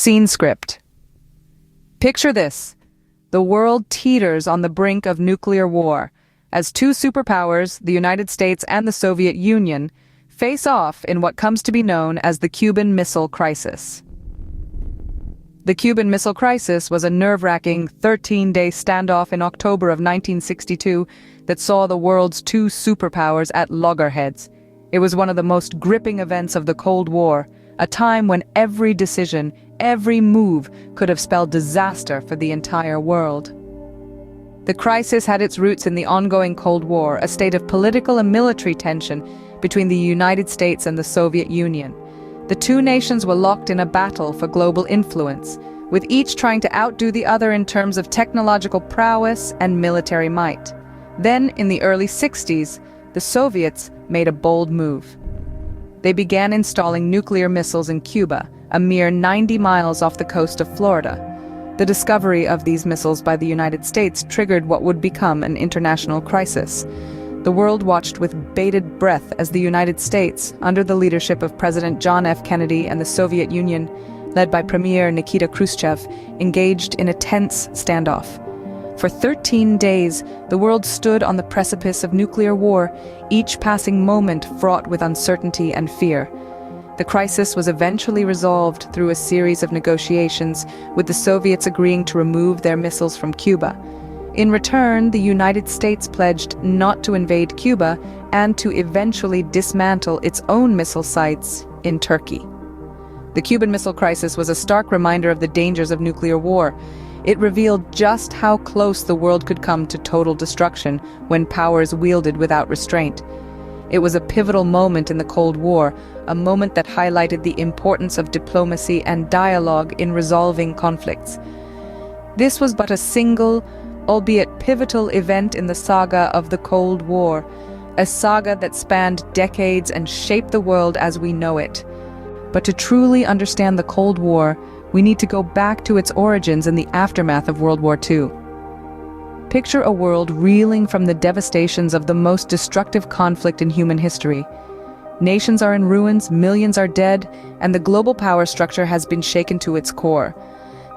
Scene script. Picture this. The world teeters on the brink of nuclear war as two superpowers, the United States and the Soviet Union, face off in what comes to be known as the Cuban Missile Crisis. The Cuban Missile Crisis was a nerve-wracking 13-day standoff in October of 1962 that saw the world's two superpowers at loggerheads. It was one of the most gripping events of the Cold War, a time when every decision, every move could have spelled disaster for the entire world. The crisis had its roots in the ongoing Cold War, a state of political and military tension between the United States and the Soviet Union. The two nations were locked in a battle for global influence, with each trying to outdo the other in terms of technological prowess and military might. Then, in the early 60s, the Soviets made a bold move. They began installing nuclear missiles in Cuba, a mere 90 miles off the coast of Florida. The discovery of these missiles by the United States triggered what would become an international crisis. The world watched with bated breath as the United States, under the leadership of President John F. Kennedy, and the Soviet Union, led by Premier Nikita Khrushchev, engaged in a tense standoff. For 13 days, the world stood on the precipice of nuclear war, each passing moment fraught with uncertainty and fear. The crisis was eventually resolved through a series of negotiations, with the Soviets agreeing to remove their missiles from Cuba. In return, the United States pledged not to invade Cuba and to eventually dismantle its own missile sites in Turkey. The Cuban Missile Crisis was a stark reminder of the dangers of nuclear war. It revealed just how close the world could come to total destruction when powers wielded without restraint. It was a pivotal moment in the Cold War, a moment that highlighted the importance of diplomacy and dialogue in resolving conflicts. This was but a single, albeit pivotal event in the saga of the Cold War, a saga that spanned decades and shaped the world as we know it. But to truly understand the Cold War, we need to go back to its origins in the aftermath of World War II. Picture a world reeling from the devastations of the most destructive conflict in human history. Nations are in ruins, millions are dead, and the global power structure has been shaken to its core.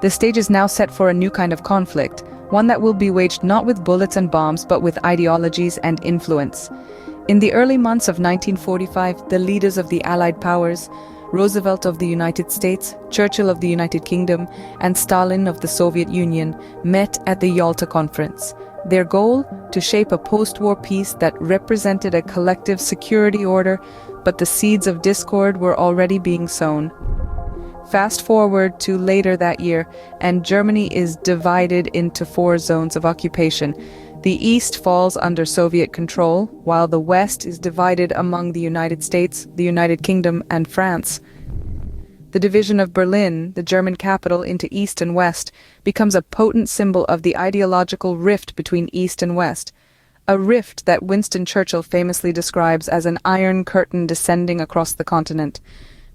The stage is now set for a new kind of conflict, one that will be waged not with bullets and bombs, but with ideologies and influence. In the early months of 1945, the leaders of the Allied powers, Roosevelt of the United States, Churchill of the United Kingdom, and Stalin of the Soviet Union met at the Yalta Conference. Their goal? To shape a post-war peace that represented a collective security order, but the seeds of discord were already being sown. Fast forward to later that year, and Germany is divided into 4 zones of occupation. The East falls under Soviet control, while the West is divided among the United States, the United Kingdom, and France. The division of Berlin, the German capital, into East and West becomes a potent symbol of the ideological rift between East and West, a rift that Winston Churchill famously describes as an iron curtain descending across the continent.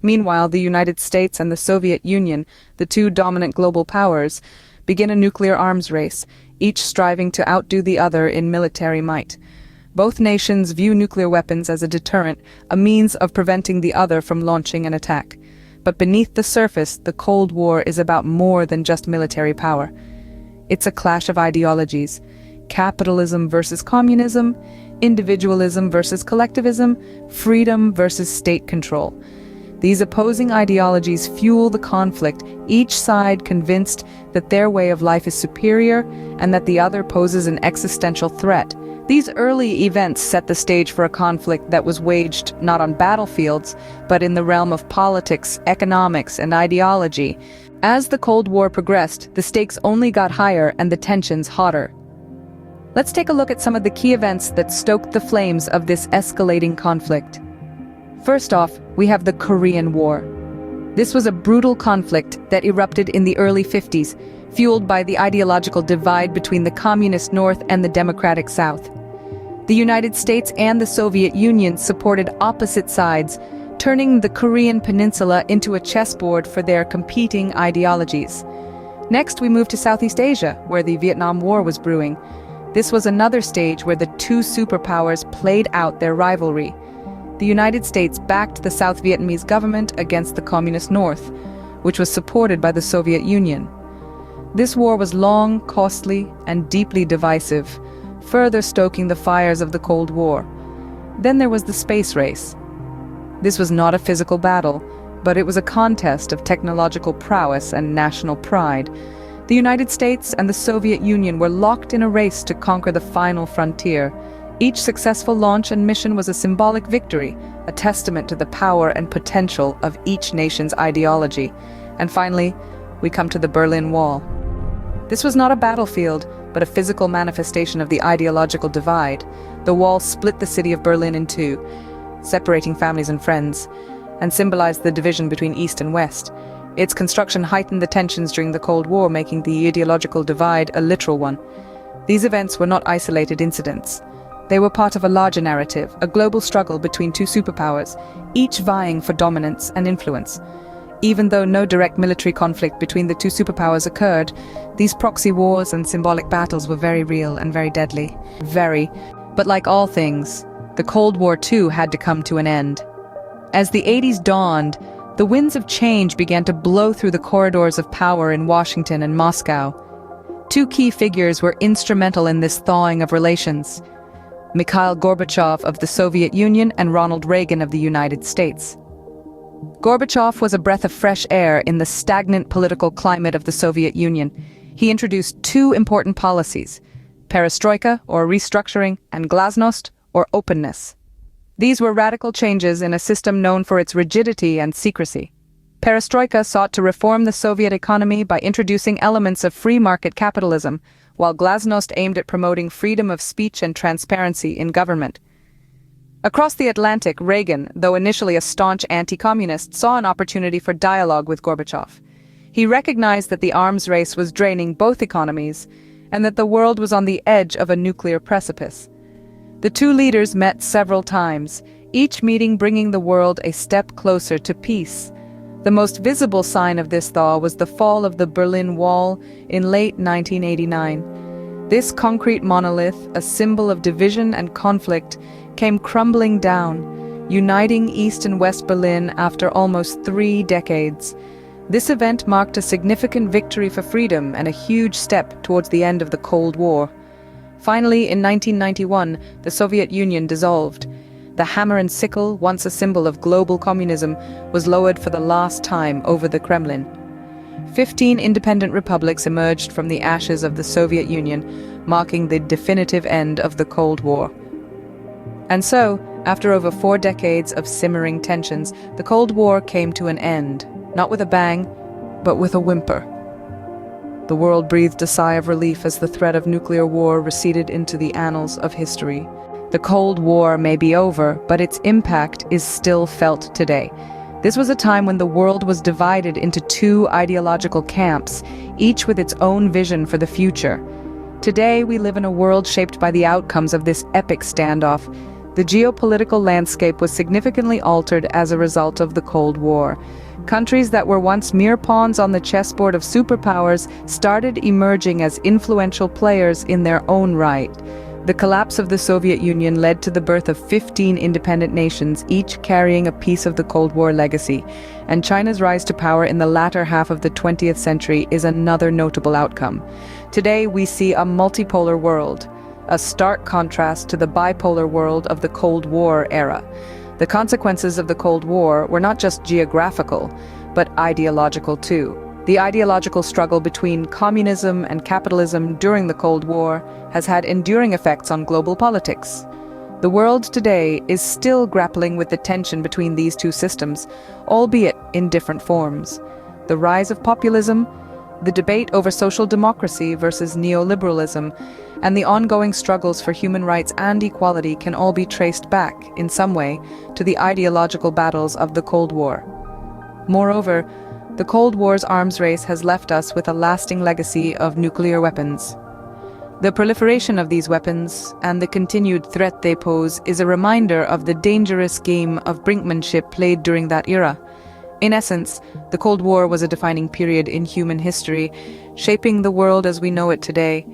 Meanwhile, the United States and the Soviet Union, the two dominant global powers, begin a nuclear arms race, each striving to outdo the other in military might. Both nations view nuclear weapons as a deterrent, a means of preventing the other from launching an attack. But beneath the surface, the Cold War is about more than just military power. It's a clash of ideologies: capitalism versus communism, individualism versus collectivism, freedom versus state control. These opposing ideologies fuel the conflict, each side convinced that their way of life is superior and that the other poses an existential threat. These early events set the stage for a conflict that was waged not on battlefields, but in the realm of politics, economics, and ideology. As the Cold War progressed, the stakes only got higher and the tensions hotter. Let's take a look at some of the key events that stoked the flames of this escalating conflict. First off, we have the Korean War. This was a brutal conflict that erupted in the early 50s, fueled by the ideological divide between the communist North and the democratic South. The United States and the Soviet Union supported opposite sides, turning the Korean peninsula into a chessboard for their competing ideologies. Next, we move to Southeast Asia, where the Vietnam War was brewing. This was another stage where the two superpowers played out their rivalry. The United States backed the South Vietnamese government against the Communist North, which was supported by the Soviet Union. This war was long, costly, and deeply divisive, further stoking the fires of the Cold War. Then there was the space race. This was not a physical battle, but it was a contest of technological prowess and national pride. The United States and the Soviet Union were locked in a race to conquer the final frontier. Each successful launch and mission was a symbolic victory, a testament to the power and potential of each nation's ideology. And finally, we come to the Berlin Wall. This was not a battlefield, but a physical manifestation of the ideological divide. The wall split the city of Berlin in two, separating families and friends, and symbolized the division between East and West. Its construction heightened the tensions during the Cold War, making the ideological divide a literal one. These events were not isolated incidents. They were part of a larger narrative, a global struggle between two superpowers, each vying for dominance and influence. Even though no direct military conflict between the two superpowers occurred, these proxy wars and symbolic battles were very real and very deadly. But like all things, the Cold War too had to come to an end. As the 80s dawned, the winds of change began to blow through the corridors of power in Washington and Moscow. Two key figures were instrumental in this thawing of relations: Mikhail Gorbachev of the Soviet Union and Ronald Reagan of the United States. Gorbachev was a breath of fresh air in the stagnant political climate of the Soviet Union. He introduced two important policies: perestroika, or restructuring, and glasnost, or openness. These were radical changes in a system known for its rigidity and secrecy. Perestroika sought to reform the Soviet economy by introducing elements of free market capitalism, while glasnost aimed at promoting freedom of speech and transparency in government. Across the Atlantic, Reagan, though initially a staunch anti-communist, saw an opportunity for dialogue with Gorbachev. He recognized that the arms race was draining both economies, and that the world was on the edge of a nuclear precipice. The two leaders met several times, each meeting bringing the world a step closer to peace. The most visible sign of this thaw was the fall of the Berlin Wall in late 1989. This concrete monolith, a symbol of division and conflict, came crumbling down, uniting East and West Berlin after almost 3 decades. This event marked a significant victory for freedom and a huge step towards the end of the Cold War. Finally, in 1991, the Soviet Union dissolved. The hammer and sickle, once a symbol of global communism, was lowered for the last time over the Kremlin. 15 independent republics emerged from the ashes of the Soviet Union, marking the definitive end of the Cold War. And so, after over 4 decades of simmering tensions, the Cold War came to an end, not with a bang, but with a whimper. The world breathed a sigh of relief as the threat of nuclear war receded into the annals of history. The Cold War may be over, but its impact is still felt today. This was a time when the world was divided into 2 ideological camps, each with its own vision for the future. Today, we live in a world shaped by the outcomes of this epic standoff. The geopolitical landscape was significantly altered as a result of the Cold War. Countries that were once mere pawns on the chessboard of superpowers started emerging as influential players in their own right. The collapse of the Soviet Union led to the birth of 15 independent nations, each carrying a piece of the Cold War legacy. And China's rise to power in the latter half of the 20th century is another notable outcome. Today, we see a multipolar world, a stark contrast to the bipolar world of the Cold War era. The consequences of the Cold War were not just geographical, but ideological too. The ideological struggle between communism and capitalism during the Cold War has had enduring effects on global politics. The world today is still grappling with the tension between these two systems, albeit in different forms. The rise of populism, the debate over social democracy versus neoliberalism, and the ongoing struggles for human rights and equality can all be traced back, in some way, to the ideological battles of the Cold War. Moreover, the Cold War's arms race has left us with a lasting legacy of nuclear weapons. The proliferation of these weapons, and the continued threat they pose, is a reminder of the dangerous game of brinkmanship played during that era. In essence, the Cold War was a defining period in human history, shaping the world as we know it today.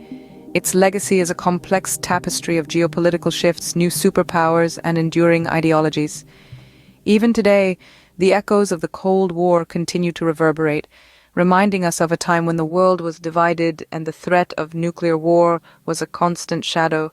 Its legacy is a complex tapestry of geopolitical shifts, new superpowers, and enduring ideologies. Even today, The echoes of the Cold War continue to reverberate, reminding us of a time when the world was divided and the threat of nuclear war was a constant shadow.